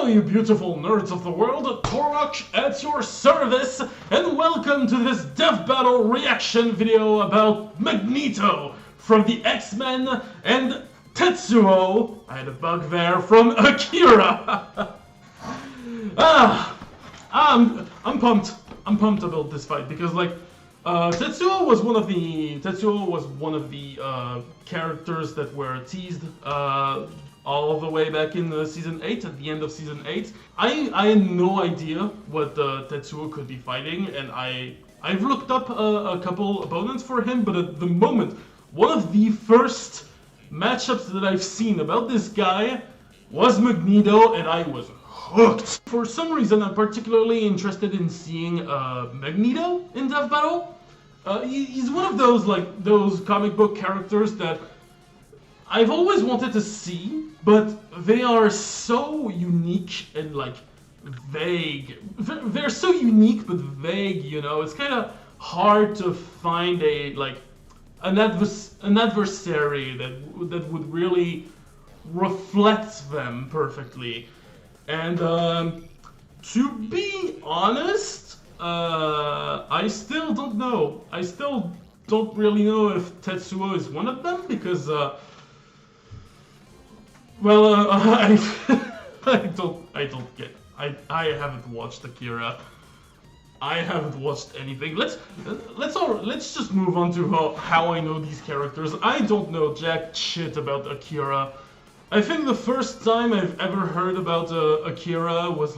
Hello, you beautiful nerds of the world, Korok at your service, and welcome to this Death Battle reaction video about Magneto from the X-Men and Tetsuo, I had a bug there, from Akira. I'm pumped. I'm pumped about this fight because, like, Tetsuo was one of the characters that were teased all the way back in season 8, at the end of season 8. I had no idea what Tetsuo could be fighting, and I've looked up a couple opponents for him, but at the moment, one of the first matchups that I've seen about this guy was Magneto, and I was hooked. For some reason, I'm particularly interested in seeing Magneto in Death Battle. He's one of those comic book characters that I've always wanted to see, but they are so unique and, like, vague. They're so unique but vague, you know. It's kind of hard to find an adversary that would really reflect them perfectly. And to be honest, I still don't know. I still don't really know if Tetsuo is one of them because I haven't watched Akira. I haven't watched anything. Let's just move on to how I know these characters. I don't know jack shit about Akira. I think the first time I've ever heard about Akira was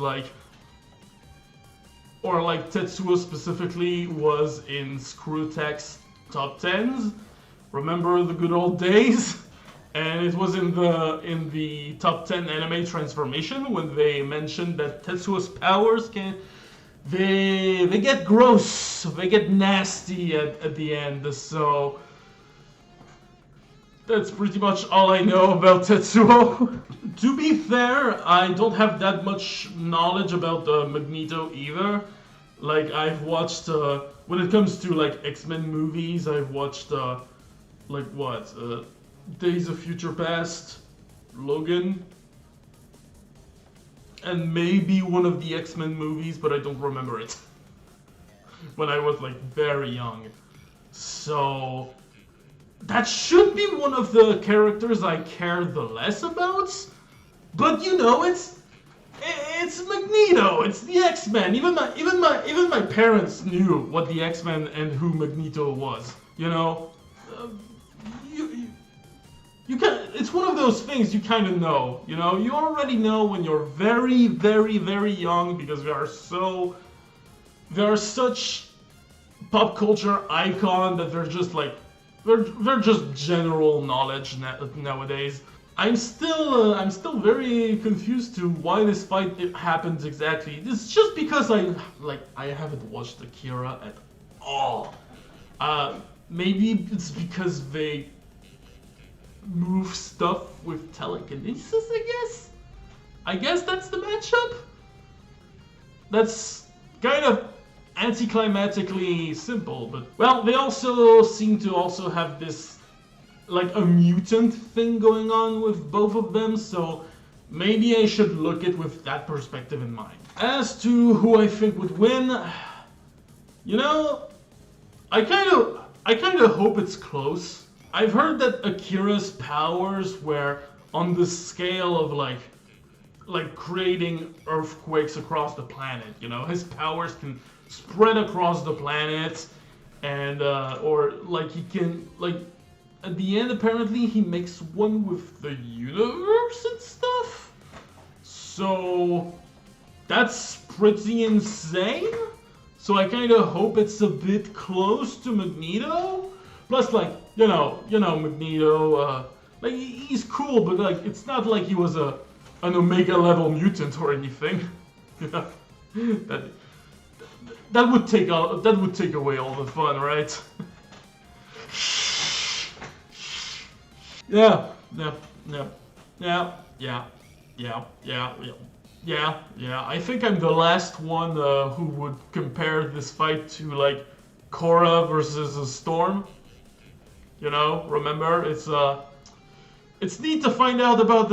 Tetsuo specifically, was in Screwtax Top 10s. Remember the good old days? And it was in the top 10 anime transformation when they mentioned that Tetsuo's powers they get gross, they get nasty at the end. So that's pretty much all I know about Tetsuo. To be fair, I don't have that much knowledge about Magneto either. Like, I've watched when it comes to like X-Men movies, I've watched Days of Future Past, Logan, and maybe one of the X-Men movies, but I don't remember it. When I was like very young. So that should be one of the characters I care the less about. But you know, it's Magneto, it's the X-Men. Even my parents knew what the X-Men and who Magneto was, you know? It's one of those things you kind of know, you know? You already know when you're very, very, very young because they are such pop culture icon that they're just like, they're just general knowledge nowadays. I'm still very confused to why this fight happens exactly. It's just because I haven't watched Akira at all. Maybe it's because they move stuff with telekinesis, I guess that's the matchup? That's kind of anticlimactically simple, but well, they also seem to also have this like a mutant thing going on with both of them, so maybe I should look at it with that perspective in mind. As to who I think would win, you know, I kind of hope it's close. I've heard that Akira's powers were on the scale of like creating earthquakes across the planet, you know? His powers can spread across the planet, and or like he can, like, at the end apparently he makes one with the universe and stuff. So that's pretty insane. So I kind of hope it's a bit close to Magneto. Plus, like, you know, Magneto, like, he's cool, but, like, it's not like he was an Omega-level mutant or anything. That would take away all the fun, right? Yeah. I think I'm the last one who would compare this fight to, like, Korra versus a Storm. You know, remember, it's it's neat to find out about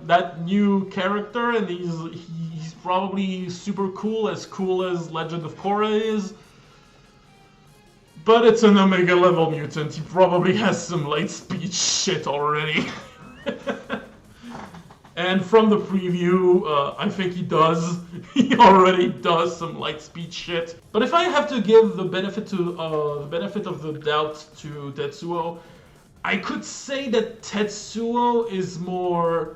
that new character, and he's probably super cool as Legend of Korra is. But it's an Omega level mutant. He probably has some light speed shit already. And from the preview, I think he does. He already does some light speed shit. But if I have to give the benefit of the doubt to Tetsuo, I could say that Tetsuo is more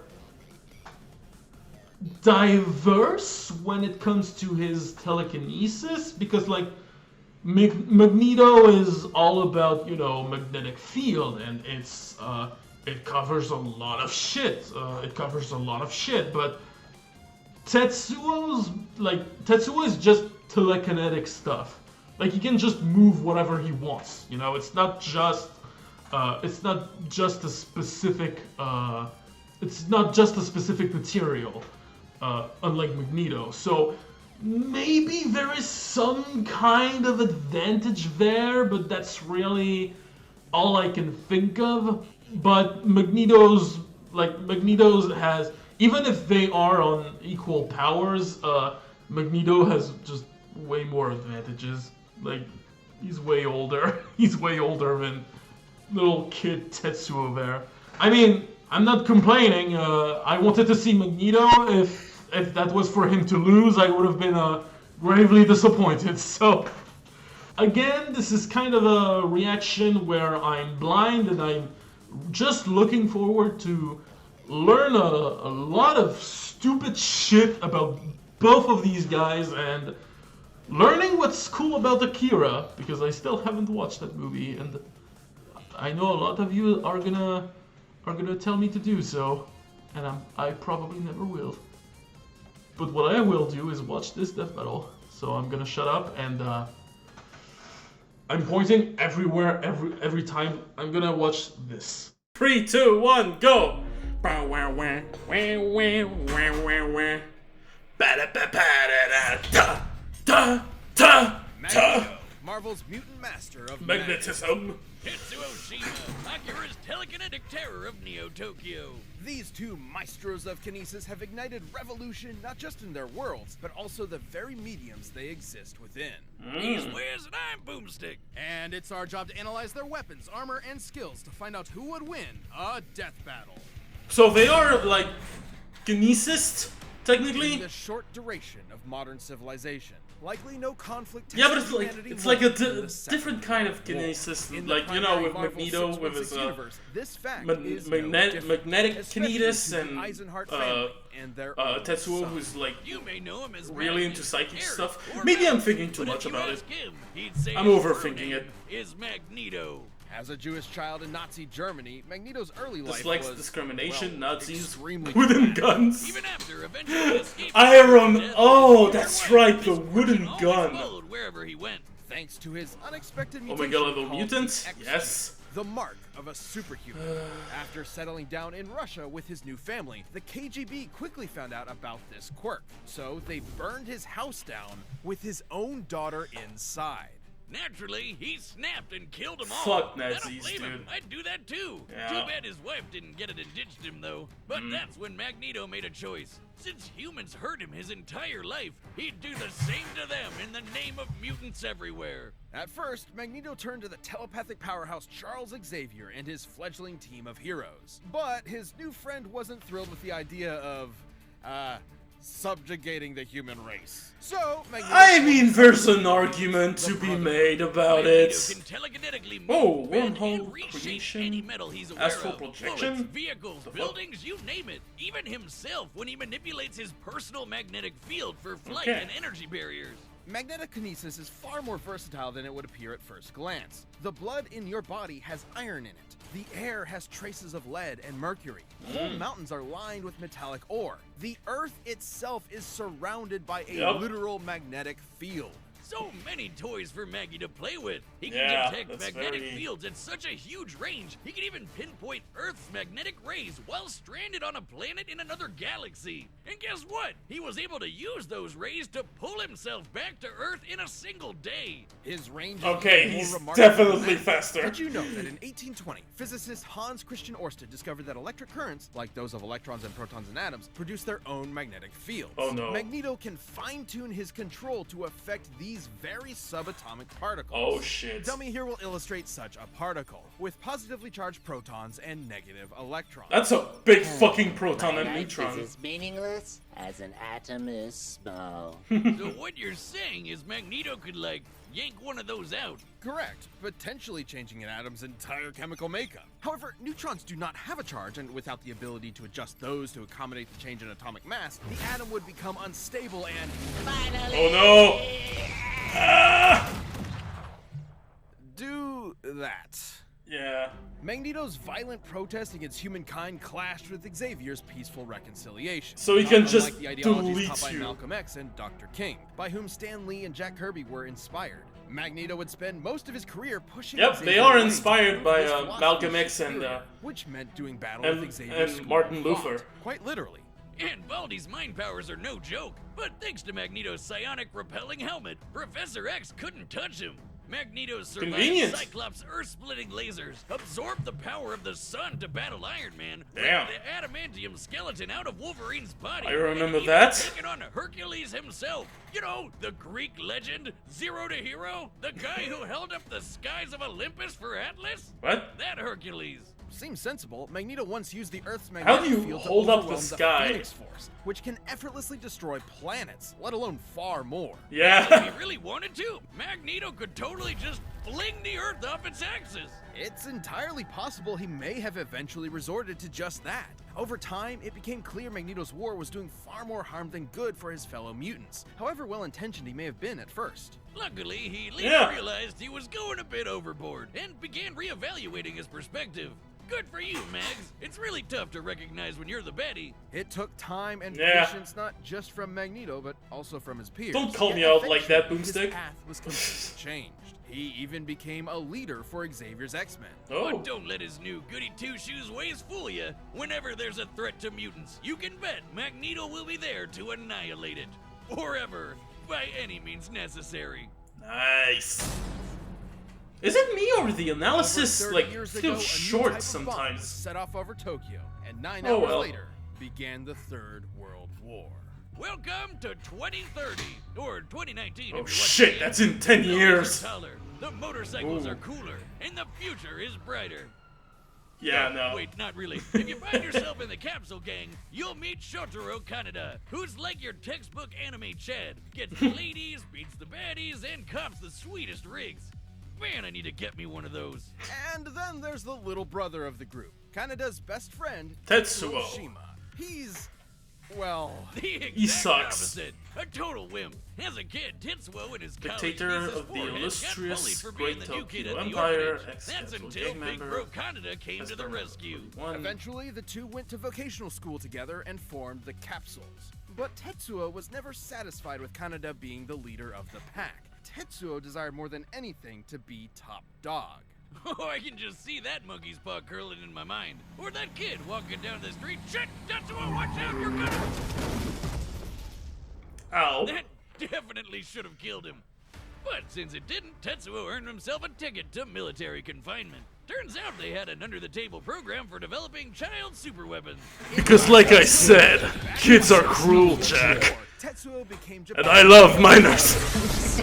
diverse when it comes to his telekinesis, because like Magneto is all about, magnetic field, and it covers a lot of shit. But Tetsuo is just telekinetic stuff. Like, he can just move whatever he wants. It's not just a specific. It's not just a specific material, unlike Magneto. So maybe there is some kind of advantage there, but that's really all I can think of. But Magneto's has, even if they are on equal powers, Magneto has just way more advantages. Like, he's way older. He's way older than little kid Tetsuo there. I mean, I'm not complaining. I wanted to see Magneto. If that was for him to lose, I would have been gravely disappointed. So, again, this is kind of a reaction where I'm blind and I'm just looking forward to learn a lot of stupid shit about both of these guys and learning what's cool about Akira, because I still haven't watched that movie, and I know a lot of you are gonna tell me to do so, and I probably never will. But what I will do is watch this death battle. So I'm gonna shut up, and I'm pointing everywhere every time. I'm gonna watch this. 3, 2, 1, go! Magneto, Marvel's mutant master of magnetism. Tetsuo Shima, Akira's telekinetic terror of Neo-Tokyo. These two maestros of kinesis have ignited revolution not just in their worlds, but also the very mediums they exist within. He's Wiz and I'm Boomstick. And it's our job to analyze their weapons, armor, and skills to find out who would win a death battle. So they are like kinesists, technically. In the short duration of modern civilization, likely no conflict. Yeah, but it's like a different kind of kinesis, like, with Magneto with his magnetic kinesis, and Tetsuo, who's like You may know him as really Magneto, into psychic Eric, stuff. or Maybe I'm Matt. thinking too But much if you about it. ask him, he'd say I'm his overthinking real it. name Is Magneto. As a Jewish child in Nazi Germany, Magneto's early life Dislikes was discrimination, Nazis, extremely wooden dramatic. guns. Even after eventually escaping Iron. death, Oh, his that's wife, right, the Miss wooden Fortune, gun. always followed wherever he went. Thanks to his unexpected mutation Omega level called mutant? the X Yes. gene, the mark of a superhuman. After settling down in Russia with his new family, the KGB quickly found out about this quirk. So they burned his house down with his own daughter inside. Naturally, he snapped and killed them all. Fuck Nazis, I don't blame him. dude. I'd do that too. Yeah. Too bad his wife didn't get it and ditched him, though. But that's when Magneto made a choice. Since humans hurt him his entire life, he'd do the same to them in the name of mutants everywhere. At first, Magneto turned to the telepathic powerhouse Charles Xavier and his fledgling team of heroes. But his new friend wasn't thrilled with the idea of, subjugating the human race. So, Magneto I mean, there's an argument to be made about Magneto it. can telekinetically move, Oh, bend, wormhole and reshape creation, any metal he's aware astral of. projection? Bullets, vehicles, buildings, you name it. Even himself when he manipulates his personal magnetic field for flight Okay. and energy barriers. Magnetic kinesis is far more versatile than it would appear at first glance. The blood in your body has iron in it. The air has traces of lead and mercury. Whole mountains are lined with metallic ore. The earth itself is surrounded by a Yep. literal magnetic field. So many toys for Maggie to play with. He can Yeah, detect that's magnetic very- fields at such a huge range. He can even pinpoint Earth's magnetic rays while stranded on a planet in another galaxy. And guess what? He was able to use those rays to pull himself back to Earth in a single day. His range is Okay, even more he's remarkable than definitely that. faster. Did you know that in 1820, physicist Hans Christian Ørsted discovered that electric currents, like those of electrons and protons and atoms, produce their own magnetic fields? Oh, no. Magneto can fine-tune his control to affect these very subatomic particles. Oh shit. Dummy here will illustrate such a particle, with positively charged protons and negative electrons. That's a big fucking proton My and life neutron. is as meaningless as an atom is small. So what you're saying is Magneto could, like, yank one of those out. Correct, potentially changing an atom's entire chemical makeup. However, neutrons do not have a charge, and without the ability to adjust those to accommodate the change in atomic mass, the atom would become unstable and Finally! Oh no! Ah! do that. Yeah. Magneto's violent protest against humankind clashed with Xavier's peaceful reconciliation. So he Not can just unlike the ideologies delete taught by you. Malcolm X and Dr. King, by whom Stan Lee and Jack Kirby were inspired. Magneto would spend most of his career pushing Yep, Xavier they are away to inspired prove by his philosophy Malcolm was X and superior, which meant doing battle and- with Xavier's and school Martin of Luther. thought, quite literally. And Baldy's mind powers are no joke, but thanks to Magneto's psionic repelling helmet, Professor X couldn't touch him. Magneto's survived Convenient. Cyclops' earth-splitting lasers, absorbed the power of the sun to battle Iron Man, Damn. ripped the adamantium skeleton out of Wolverine's body, I remember and even that. taken on Hercules himself. You know, the Greek legend, Zero to Hero, the guy who held up the skies of Olympus for Atlas? What? That Hercules. Seems sensible. Magneto once used the Earth's How magnetic do you field to hold up the overwhelm sky? Phoenix Force, which can effortlessly destroy planets, let alone far more. If Yeah. he really wanted to, Magneto could totally just fling the Earth off its axis. It's entirely possible he may have eventually resorted to just that. Over time, it became clear Magneto's war was doing far more harm than good for his fellow mutants, however well-intentioned he may have been at first. Luckily, he later Yeah. realized he was going a bit overboard and began reevaluating his perspective. Good for you, Mags. It's really tough to recognize when you're the baddie. It took time and Yeah. patience not just from Magneto, but also from his peers. Don't call Yet me out like that, eventually, Boomstick. His path was completely changed. He even became a leader for Xavier's X-Men. Oh. But don't let his new goody two-shoes ways fool you. Whenever there's a threat to mutants, you can bet Magneto will be there to annihilate it. Forever, by any means necessary. Nice. Is it me or the analysis Over 30 like years ago, feels a new short type of bomb was sometimes? set off over Tokyo, and 9 Oh, hours well. later began the Third World War. Welcome to 2030, or 2019 if Oh you're watching shit, the that's in 10 buildings years. are taller, the motorcycles Ooh. are cooler, and the future is brighter. Yeah, no. Wait, not really. If you find yourself in the capsule gang, you'll meet Shotaro Kaneda, who's like your textbook anime Chad. Gets ladies, beats the baddies, and cops the sweetest rigs. Man, I need to get me one of those. And then there's the little brother of the group, Kaneda's best friend, Tetsuo. Shima. He's, well, The exact He sucks. opposite. A total wimp. As a kid, Tetsuo and his Dictator college thesis of the forehead got illustrious bullied for Great being the new kid Tokyo at the Empire, orphanage. That's ex-Central until gang Big member, Bro Kaneda came to the Husband rescue. One. eventually the two went to vocational school together and formed the Capsules. But Tetsuo was never satisfied with Kaneda being the leader of the pack. Tetsuo desired more than anything to be top dog. Oh, I can just see that monkey's paw curling in my mind. Or that kid walking down the street. Shit! Tetsuo, watch out! You're gonna... Ow. That definitely should have killed him. But since it didn't, Tetsuo earned himself a ticket to military confinement. Turns out they had an under-the-table program for developing child superweapons. Because like I said, kids are cruel, Jack. Tetsuo became And I love minors.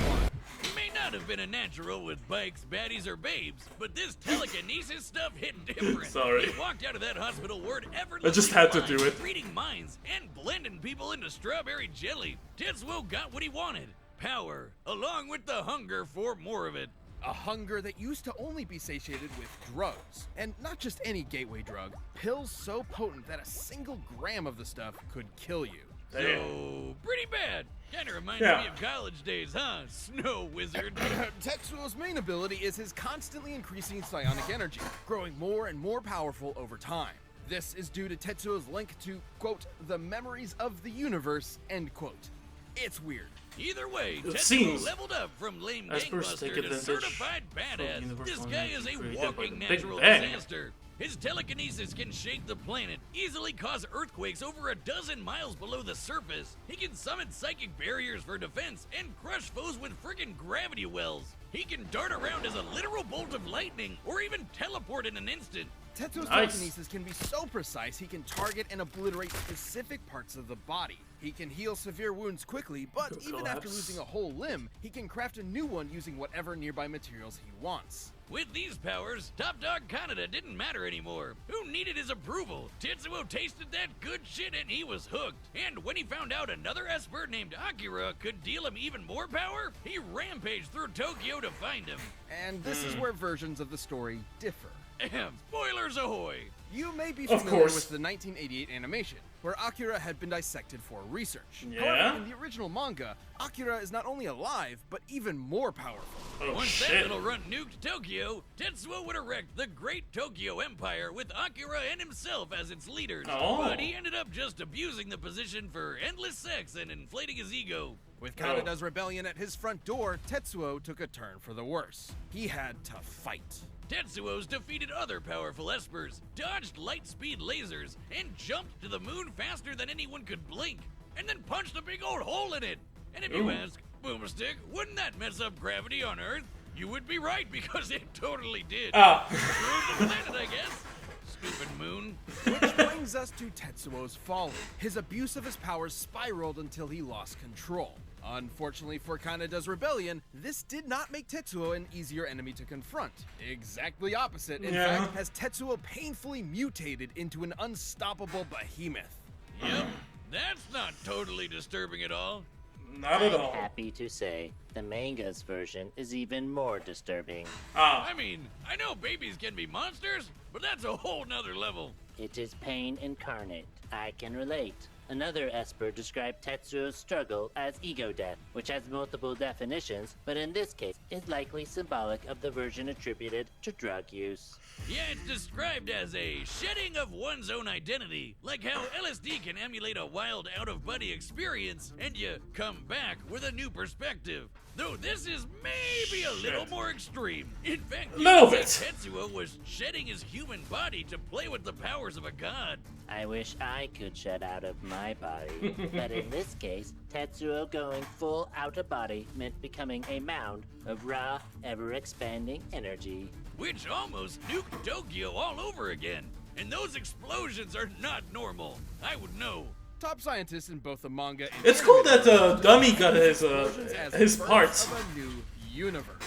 May not have been a natural with bikes, baddies, or babes, but this telekinesis stuff hit different. Sorry. He walked out of that hospital ward effortlessly I just had to fine, do it. reading minds and blending people into strawberry jelly. Tetsuo got what he wanted. Power, along with the hunger for more of it. A hunger that used to only be satiated with drugs. And not just any gateway drug, pills so potent that a single gram of the stuff could kill you. Damn. So, pretty bad. Kinda reminds Yeah. me of college days, huh? Snow wizard. Tetsuo's main ability is his constantly increasing psionic energy, growing more and more powerful over time. This is due to Tetsuo's link to, quote, the memories of the universe, end quote. It's weird. Either way, It Tetsuo seems leveled up from lame Espers take gangbuster to advantage certified from badass. universal This guy is energy a created by walking the Big natural Bang. disaster. His telekinesis can shake the planet, easily cause earthquakes over 12 miles below the surface. He can summon psychic barriers for defense and crush foes with friggin' gravity wells. He can dart around as a literal bolt of lightning or even teleport in an instant. Tetsuo's Nice. telekinesis can be so precise he can target and obliterate specific parts of the body. He can heal severe wounds quickly, but even after Collapse. losing a whole limb, he can craft a new one using whatever nearby materials he wants. With these powers, Top Dog Kaneda didn't matter anymore. Who needed his approval? Tetsuo tasted that good shit and he was hooked. And when he found out another Esper named Akira could deal him even more power, he rampaged through Tokyo to find him. And this is where versions of the story differ. Ahem. Spoilers ahoy! You may be Of familiar course. with the 1988 animation, where Akira had been dissected for research. Yeah? However, in the original manga, Akira is not only alive, but even more powerful. Oh Once that shit. little runt nuked Tokyo, Tetsuo would erect the Great Tokyo Empire with Akira and himself as its leaders. Oh. But he ended up just abusing the position for endless sex and inflating his ego. With Oh. Kaneda's rebellion at his front door, Tetsuo took a turn for the worse. He had to fight. Tetsuo's defeated other powerful espers, dodged light-speed lasers, and jumped to the moon faster than anyone could blink, and then punched a big old hole in it. And if you Ooh. ask, Boomerstick, wouldn't that mess up gravity on Earth? You would be right, because it totally did. Ah. Screwed the planet, I guess. Stupid moon. Which brings us to Tetsuo's folly. His abuse of his powers spiraled until he lost control. Unfortunately for Kaneda's rebellion, this did not make Tetsuo an easier enemy to confront. Exactly opposite, in Yeah. fact, has Tetsuo painfully mutated into an unstoppable behemoth. Yep, that's not totally disturbing at all. Not at all. Happy to say, the manga's version is even more disturbing. Ah. I mean, I know babies can be monsters, but that's a whole nother level. It is pain incarnate. I can relate. Another Esper described Tetsuo's struggle as ego death, which has multiple definitions, but in this case is likely symbolic of the version attributed to drug use. Yeah, it's described as a shedding of one's own identity, like how LSD can emulate a wild out-of-body experience, and you come back with a new perspective. Though this is maybe a little more extreme. In fact, you Little could bit. say Tetsuo was shedding his human body to play with the powers of a god. I wish I could shed out of my body, but in this case, Tetsuo going full out of body meant becoming a mound of raw, ever-expanding energy. Which almost nuked Tokyo all over again. And those explosions are not normal. I would know. Top scientists in both the manga and It's cool animated that Dummy got his versions as his birth parts. of a new universe.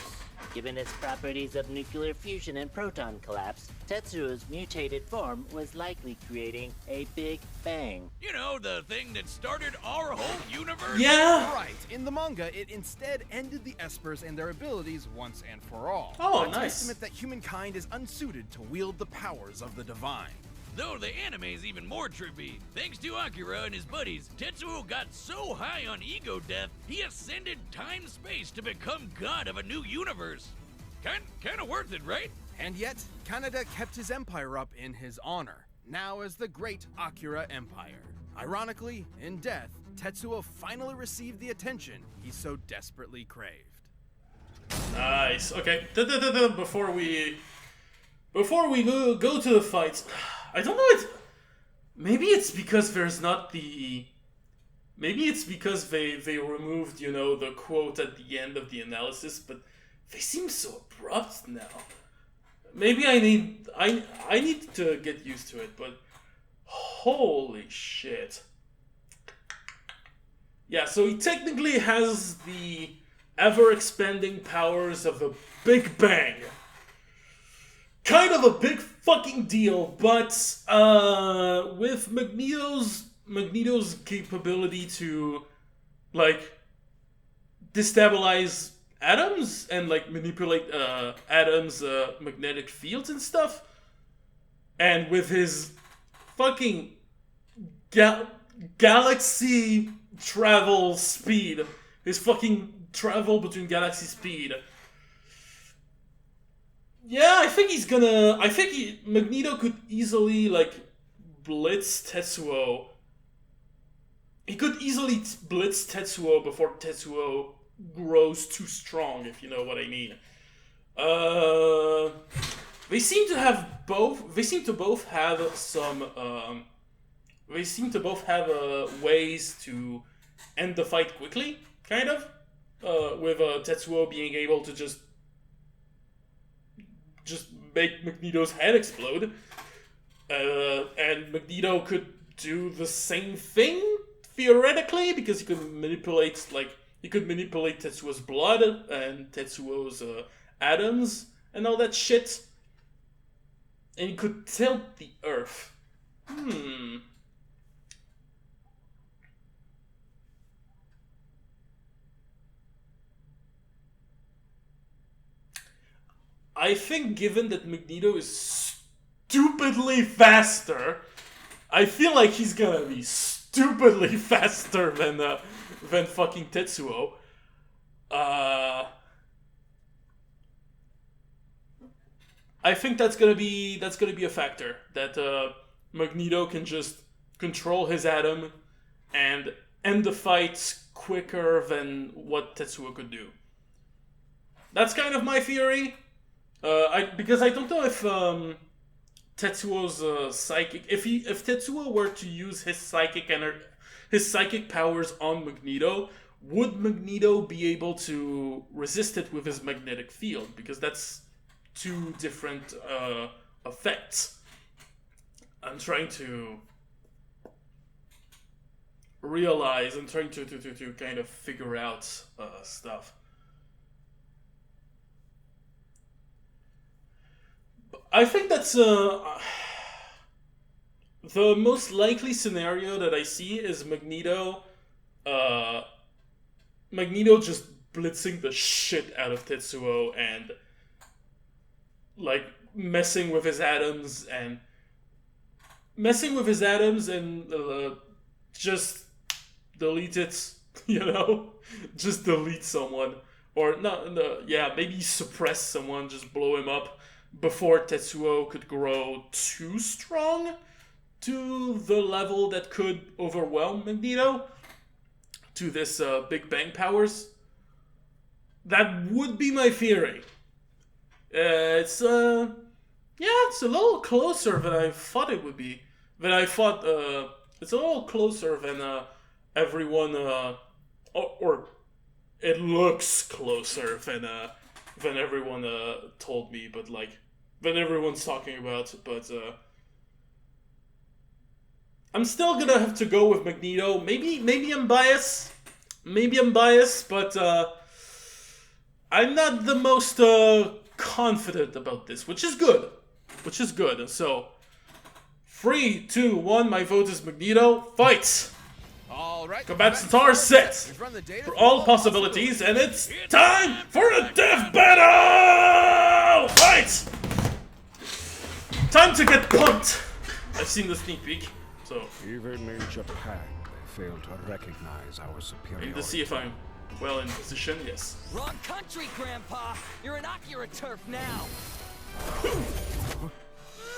Given its properties of nuclear fusion and proton collapse, Tetsuo's mutated form was likely creating a Big Bang. You know, the thing that started our whole universe? Yeah. Right, in the manga, it instead ended the Espers and their abilities once and for all. Oh, a nice. testament that humankind is unsuited to wield the powers of the divine. Though the anime's even more trippy. Thanks to Akira and his buddies, Tetsuo got so high on ego death, he ascended time-space to become god of a new universe. Kinda worth it, right? And yet, Kaneda kept his empire up in his honor, now as the Great Akira Empire. Ironically, in death, Tetsuo finally received the attention he so desperately craved. Nice. Okay. Before we go to the fights, I don't know. Maybe it's because there's not the. Maybe it's because they removed the quote at the end of the analysis, but they seem so abrupt now. Maybe I need to get used to it, but holy shit. Yeah, so he technically has the ever-expanding powers of the Big Bang. Kind of a big fucking deal, but with Magneto's capability to destabilize atoms and manipulate atoms' magnetic fields and stuff, and with his fucking galaxy travel speed, his fucking travel between galaxy speed. Yeah, I think Magneto could easily blitz Tetsuo he could easily blitz Tetsuo before Tetsuo grows too strong, if you know what I mean. They seem to have both. They seem to both have some. They seem to both have ways to end the fight quickly, kind of. With Tetsuo being able to just make Magneto's head explode, and Magneto could do the same thing theoretically because he could manipulate Tetsuo's blood and Tetsuo's atoms and all that shit, and he could tilt the Earth. I think given that Magneto is stupidly faster, I feel like he's gonna be stupidly faster than fucking Tetsuo. I think that's gonna be a factor, that Magneto can just control his atom and end the fight quicker than what Tetsuo could do. That's kind of my theory. Because I don't know if Tetsuo's psychic, if Tetsuo were to use his psychic powers on Magneto, would Magneto be able to resist it with his magnetic field? Because that's two different effects. I'm trying to realize. I'm trying to kind of figure out stuff. I think that's the most likely scenario that I see is Magneto just blitzing the shit out of Tetsuo and like messing with his atoms and just delete it, just delete someone, or maybe suppress someone, just blow him up before Tetsuo could grow too strong to the level that could overwhelm Magneto to this Big Bang powers. That would be my theory. It's a little closer than I thought it would be. It's a little closer than everyone, or it looks closer than everyone told me, but than everyone's talking about. But I'm still gonna have to go with Magneto. Maybe I'm biased. But I'm not the most confident about this, which is good. So 3, 2, 1, my vote is Magneto. Fight! Alright, Combat Centaur set for all possibilities, and it's time for a death battle! Fight! Time to get pumped! I've seen the sneak peek, so Even in Japan, they fail to recognize our I superiority. need to see if I'm well in position. Yes. Wrong country, Grandpa! You're an Akira turf now!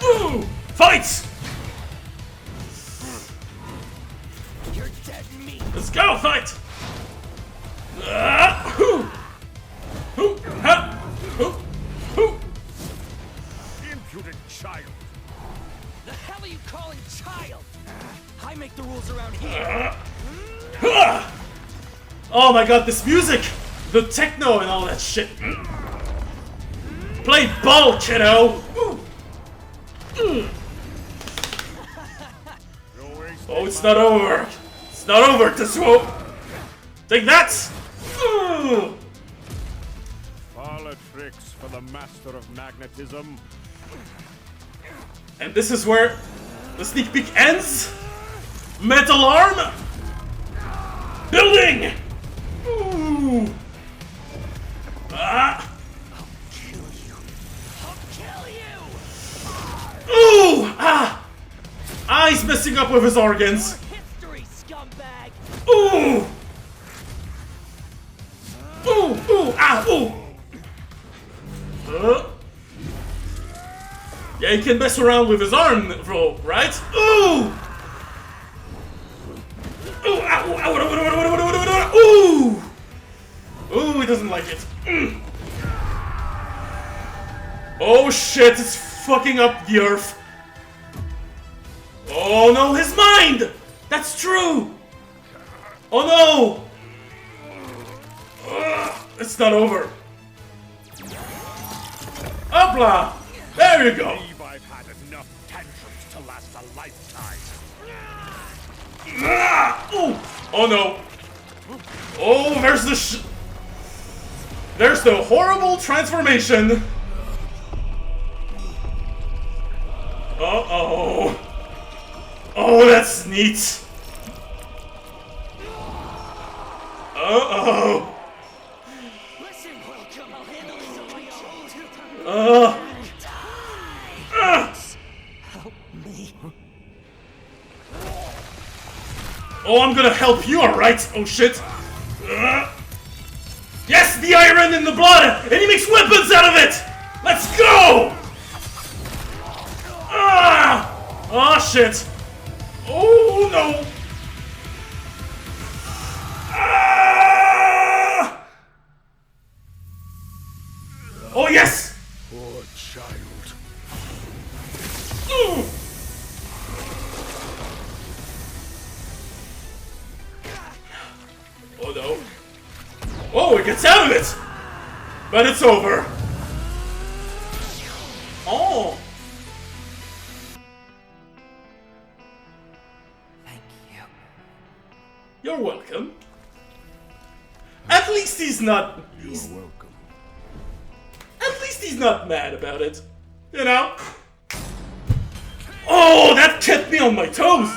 Ooh! Fight! You're dead meat! Let's go! Fight! Hoo! Hoo! Ha! Hoo! Hoo! Impudent child! The hell are you calling child? I make the rules around here! Oh my god, this music! The techno and all that shit! Play ball, kiddo! Oh, it's not over! It's not over, Tetsuo! Take that! Parlor tricks for the master of magnetism. And this is where the sneak peek ends! Metal arm! Building! Ooh! Ah! I'll kill you! Ooh! Ah! Ah, he's messing up with his organs! History, scumbag! Ooh! Ooh! Ooh! Ah! Ooh! Yeah, he can mess around with his arm, bro, right? Ooh! Ooh, ow, ow, ow, ooh! Ooh, he doesn't like it. Oh shit, it's fucking up the earth. Oh no, his mind! That's true! Oh no! It's not over. Hopla! There you go. I believe I've had enough tantrums to last a lifetime. Ooh. Oh no. Oh, there's the horrible transformation. Uh-oh. Oh, that's neat. Uh-oh. Listen, welcome. I'll handle this on my own. Help me. Oh, I'm gonna help you, alright? Oh shit. Yes, the iron in the blood! And he makes weapons out of it! Let's go! Oh shit. Oh no. Oh yes! Poor child. Ooh. Oh no. Oh, it gets out of it! But it's over. Oh. Thank you. You're welcome. At least he's not... You're welcome. At least he's not mad about it. You know? Oh, that kept me on my toes!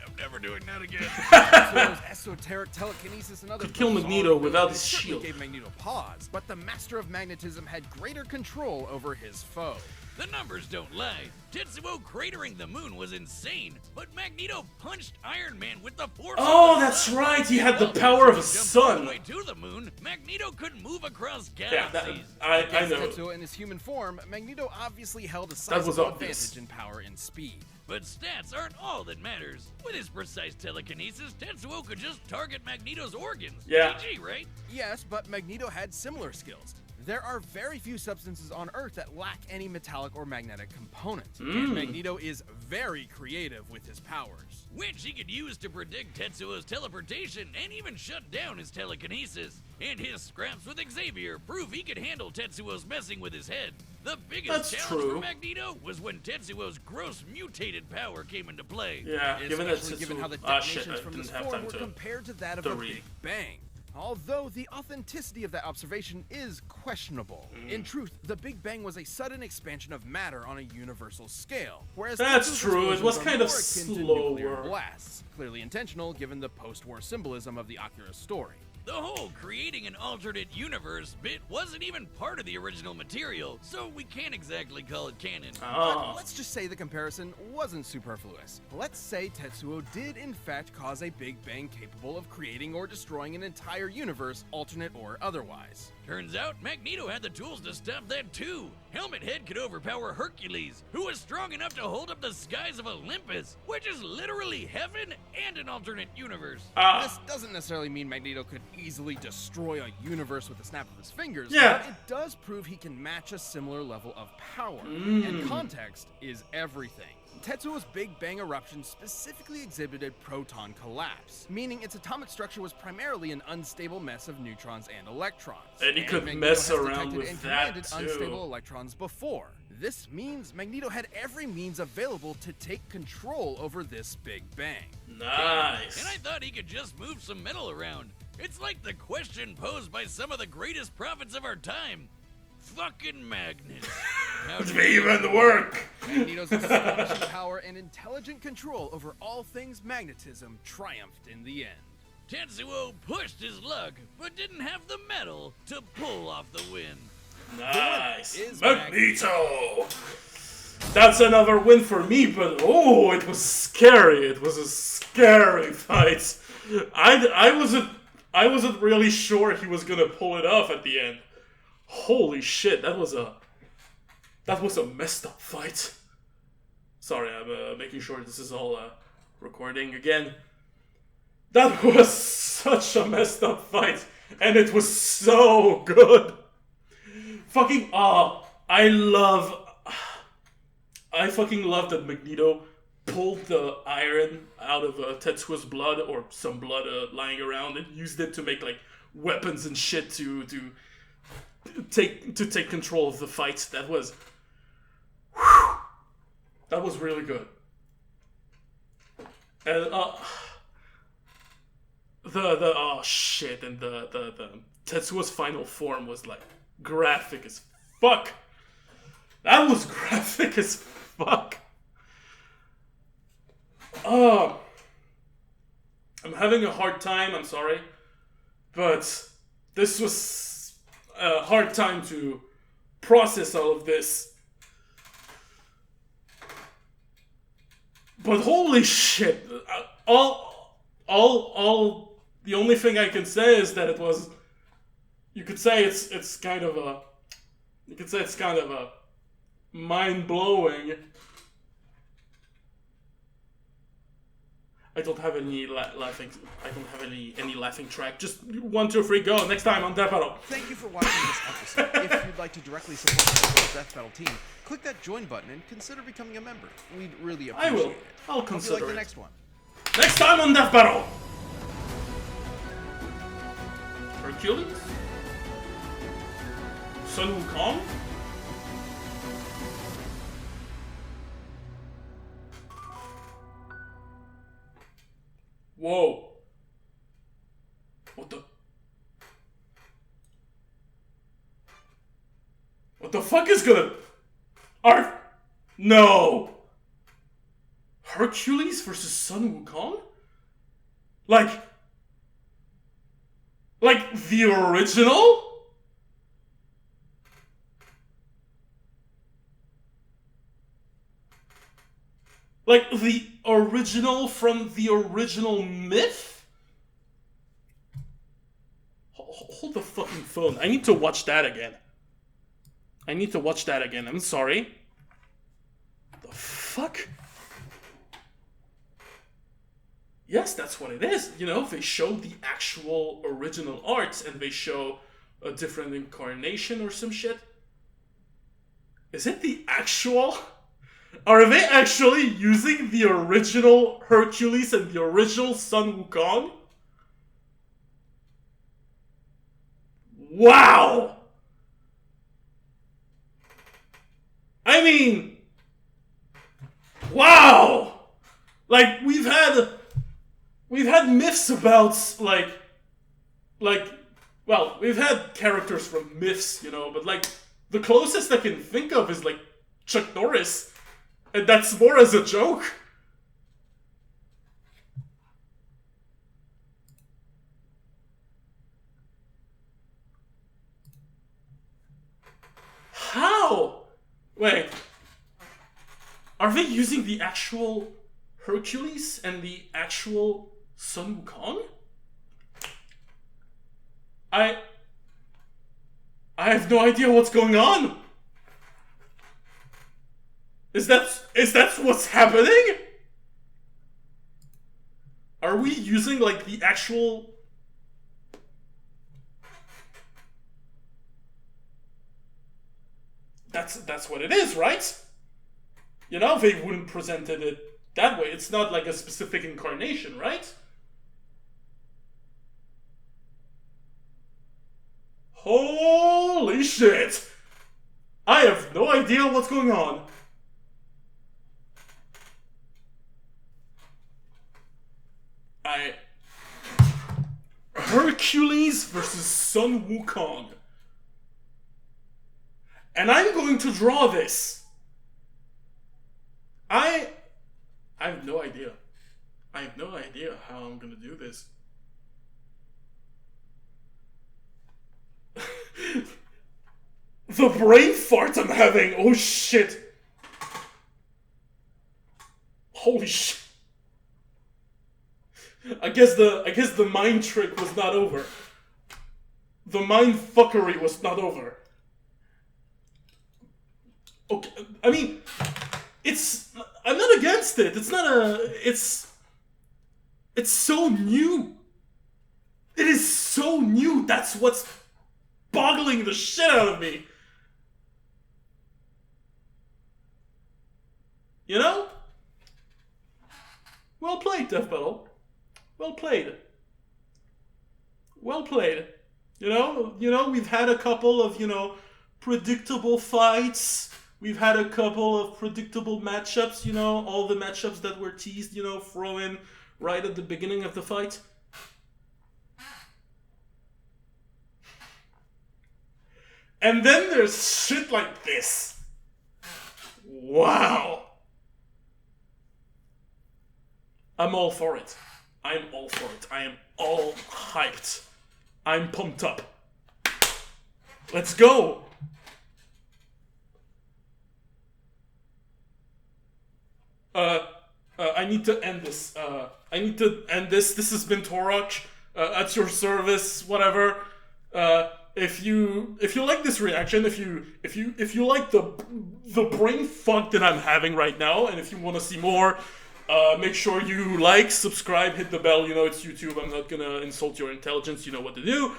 I'm never doing that again. Tetsuo's esoteric telekinesis and other Could kill personal Magneto without his abilities certainly shield. gave Magneto pause, but the Master of Magnetism had greater control over his foe. The numbers don't lie. Tetsuo cratering the moon was insane, but Magneto punched Iron Man with the force. Oh, of the that's sun. right. He had the While power of a Tetsuo jumped all the sun. way to the moon, Magneto could move across Yeah, galaxies. I Against know. Tetsuo in his human form, Magneto obviously held a was sizable obvious. advantage in power and speed. But stats aren't all that matters. With his precise telekinesis, Tetsuo could just target Magneto's organs. Yeah. GG, right? Yes, but Magneto had similar skills. There are very few substances on Earth that lack any metallic or magnetic components, and Magneto is very creative with his powers. Which he could use to predict Tetsuo's teleportation and even shut down his telekinesis. And his scraps with Xavier prove he could handle Tetsuo's messing with his head. The biggest That's challenge true. for Magneto was when Tetsuo's gross mutated power came into play. Yeah, given that Especially given how the Ah shit, detonations I from didn't this have form time were to... compared to that of to a read. Big Bang. Although the authenticity of that observation is questionable. In truth, the Big Bang was a sudden expansion of matter on a universal scale, whereas That's Tetsuo's true, it was explosions are kind of more akin to nuclear slower. blasts, clearly intentional given the post-war symbolism of the Akira story. The whole creating an alternate universe bit wasn't even part of the original material, so we can't exactly call it canon. Oh. Let's just say the comparison wasn't superfluous. Let's say Tetsuo did in fact cause a Big Bang capable of creating or destroying an entire universe, alternate or otherwise. Turns out Magneto had the tools to stop that too. Helmet Head could overpower Hercules, who was strong enough to hold up the skies of Olympus, which is literally heaven and an alternate universe. This doesn't necessarily mean Magneto could easily destroy a universe with a snap of his fingers, Yeah. but it does prove he can match a similar level of power. And context is everything. Tetsuo's Big Bang eruption specifically exhibited proton collapse, meaning its atomic structure was primarily an unstable mess of neutrons and electrons. And he could Magneto mess has around detected with and that, commanded too. unstable electrons before. This means Magneto had every means available to take control over this Big Bang. Nice. And I thought he could just move some metal around. It's like the question posed by some of the greatest prophets of our time. Fucking magnets. How It do may even work. Magneto's astonishing power and intelligent control over all things magnetism triumphed in the end. Tetsuo pushed his luck, but didn't have the metal to pull off the win. Nice. is Magneto. That's another win for me, but oh, it was scary. It was a scary fight. I wasn't really sure he was gonna pull it off at the end. Holy shit, that was a messed up fight. Sorry, I'm making sure this is all recording again. That was such a messed up fight, and it was so good. Fucking I fucking love that Magneto pulled the iron out of Tetsuo's blood, or some blood lying around, and used it to make like weapons and shit to take control of the fight. That was really good. And the oh shit, and the Tetsuo's final form was like graphic as fuck. That was graphic as fuck. I'm having a hard time, I'm sorry. But this was a hard time to process all of this. But holy shit, all the only thing I can say is that it was, you could say it's kind of a mind-blowing. I don't have any laughing. I don't have any laughing track. Just 1, 2, 3, go. Next time on Death Battle. Thank you for watching this episode. If you'd like to directly support the Death Battle team, click that join button and consider becoming a member. We'd really appreciate it. I will. I'll Hope consider you like it. the next one. Next time on Death Battle. Hercules? Sun Wukong? Whoa. What the fuck is gonna... No! Hercules versus Sun Wukong? Like the original? Like the original from the original myth? Hold the fucking phone. I need to watch that again. I'm sorry. The fuck? Yes, that's what it is. You know, they show the actual original art and they show a different incarnation or some shit. Is it the actual? Are they actually using the original Hercules and the original Sun Wukong? Wow! I mean, wow! Like, we've had myths about, well, we've had characters from myths, you know, but, like, the closest I can think of is, like, Chuck Norris, and that's more as a joke. How? Wait. Are they using the actual Hercules and the actual Sun Wukong? I have no idea what's going on. Is that what's happening? Are we using like the actual... That's what it is, right? You know, they wouldn't presented it that way. It's not like a specific incarnation, right? Holy shit! I have no idea what's going on. Hercules versus Sun Wukong. And I'm going to draw this. I have no idea. I have no idea how I'm gonna do this. The brain fart I'm having! Oh shit! Holy shit! I guess the mind trick was not over. The mind fuckery was not over. Okay, I mean, I'm not against it. It's not a. It's so new. It is so new. That's what's boggling the shit out of me. You know? Well played, Death Battle. Well played. Well played. You know, we've had a couple of, predictable fights. We've had a couple of predictable matchups, all the matchups that were teased, throw in right at the beginning of the fight. And then there's shit like this. Wow. I'm all for it. I'm all for it. I am all hyped. I'm pumped up. Let's go. I need to end this. This has been Torok. At your service, whatever. If you like this reaction, if you like the brain fuck that I'm having right now, and if you want to see more, make sure you like, subscribe, hit the bell. It's YouTube. I'm not gonna insult your intelligence. You know what to do.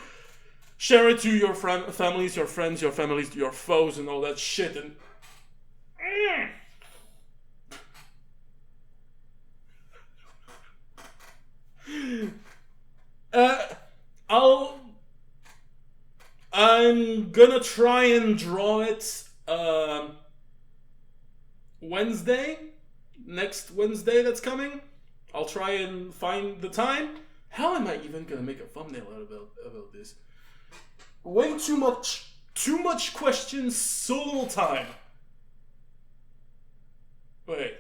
Share it to your families, your friends, your families, your foes, and all that shit. And I'm gonna try and draw it Wednesday. Next Wednesday that's coming. I'll try and find the time. How am I even gonna make a thumbnail out about this? Way too much questions, so little time. Wait.